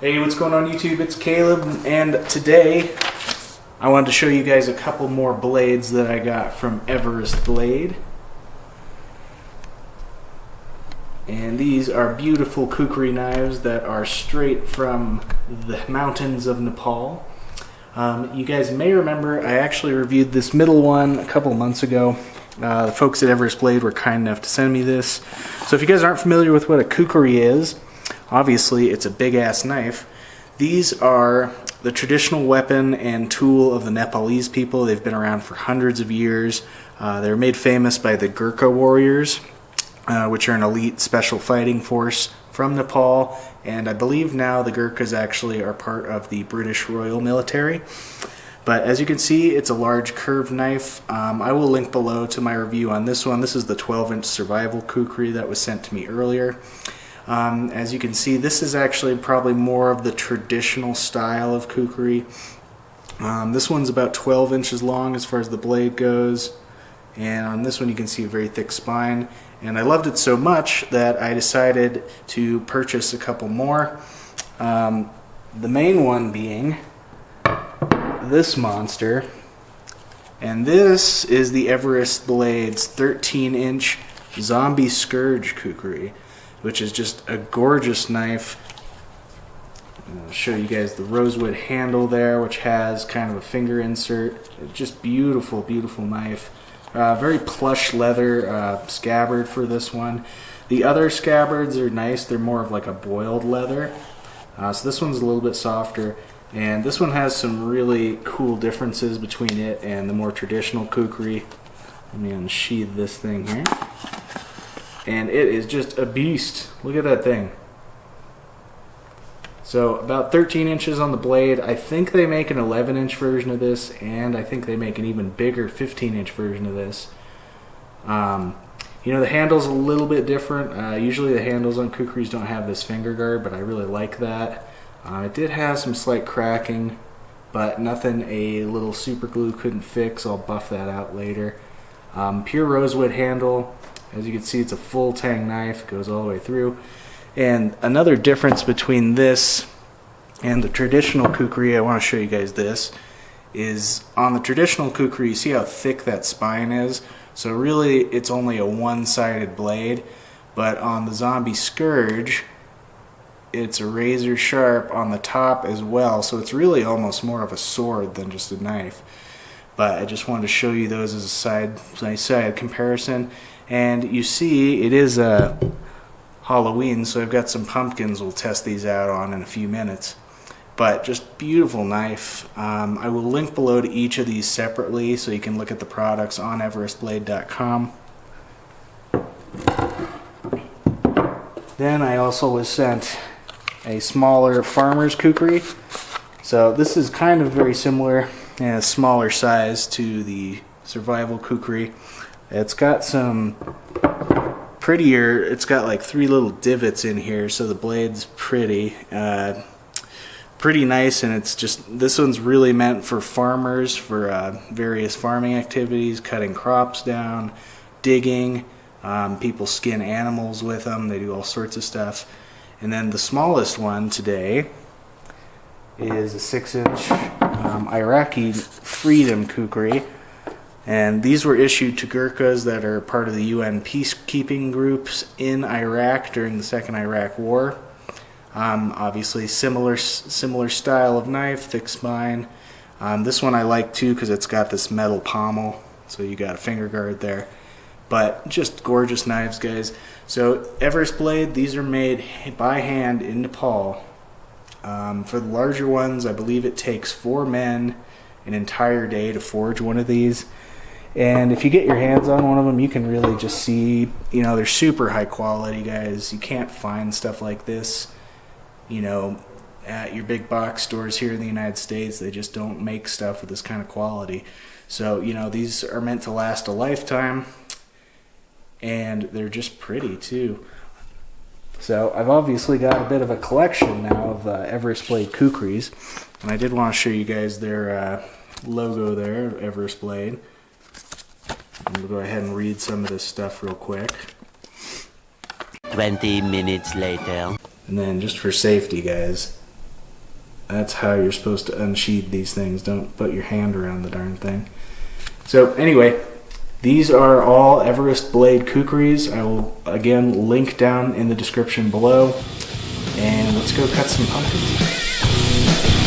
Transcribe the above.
Hey, what's going on YouTube? It's Caleb, and today I wanted to show you guys a couple more blades that I got from Everest Blade. And these are beautiful kukri knives that are straight from the mountains of Nepal. You guys may remember I actually reviewed this middle one a couple months ago. The folks at Everest Blade were kind enough to send me this. So if you guys aren't familiar with what a kukri is, obviously it's a big ass knife. These are the traditional weapon and tool of the Nepalese people. They've been around for hundreds of years. They're made famous by the Gurkha warriors, which are an elite special fighting force from Nepal, and I believe now the Gurkhas actually are part of the British Royal Military. But as you can see, it's a large curved knife. I will link below to my review on this one. This is the 12-inch Survival Kukri that was sent to me earlier. As you can see, this is actually probably more of the traditional style of kukri. This one's about 12 inches long as far as the blade goes, and on this one you can see a very thick spine, and I loved it so much that I decided to purchase a couple more. The main one being this monster, and this is the Everest Blade's 13-inch Zombie Scourge Kukri, which is just a gorgeous knife. I'll show you guys the rosewood handle there, which has kind of a finger insert. Just beautiful, beautiful knife. Very plush leather scabbard for this one. The other scabbards are nice. They're more of like a boiled leather. So this one's a little bit softer. And this one has some really cool differences between it and the more traditional kukri. Let me unsheath this thing here. And it is just a beast. Look at that thing. So about 13 inches on the blade. I think they make an 11-inch version of this, and I think they make an even bigger 15-inch version of this. You know, the handle's a little bit different. Usually the handles on kukris don't have this finger guard, but I really like that. It did have some slight cracking, but nothing a little super glue couldn't fix. I'll buff that out later. Pure rosewood handle. As you can see, it's a full tang knife, goes all the way through. And another difference between this and the traditional kukri, I want to show you guys this, is on the traditional kukri, you see how thick that spine is? So really, it's only a one-sided blade, but on the Zombie Scourge, it's a razor sharp on the top as well, so it's really almost more of a sword than just a knife. But I just wanted to show you those as a side comparison. And you see, it is Halloween, so I've got some pumpkins we'll test these out on in a few minutes. But just beautiful knife. I will link below to each of these separately so you can look at the products on everestblade.com. Then I also was sent a smaller farmer's kukri. So this is kind of very similar in a smaller size to the Survival Kukri. It's got some prettier, it's got like 3 little divots in here, so the blade's pretty nice, and it's just, this one's really meant for farmers for various farming activities, cutting crops down, digging, people skin animals with them, they do all sorts of stuff. And then the smallest one today is a 6-inch Iraqi Freedom Kukri. And these were issued to Gurkhas that are part of the UN peacekeeping groups in Iraq during the Second Iraq War. Obviously similar style of knife, thick spine. This one I like too because it's got this metal pommel, so you got a finger guard there. But just gorgeous knives, guys. So Everest Blade, these are made by hand in Nepal. For the larger ones, I believe it takes 4 men an entire day to forge one of these. And if you get your hands on one of them, you can really just see, you know, they're super high quality, guys. You can't find stuff like this, you know, at your big box stores here in the United States. They just don't make stuff with this kind of quality. So, you know, these are meant to last a lifetime, and they're just pretty too. So I've obviously got a bit of a collection now of Everest Blade Kukris, and I did want to show you guys their logo there, Everest Blade. We'll go ahead and read some of this stuff real quick. 20 minutes later. And then just for safety, guys, That's how you're supposed to unsheathe these things. Don't put your hand around the darn thing. So anyway, these are all Everest Blade Kukris. I will again link down in the description below. And let's go cut some pumpkins.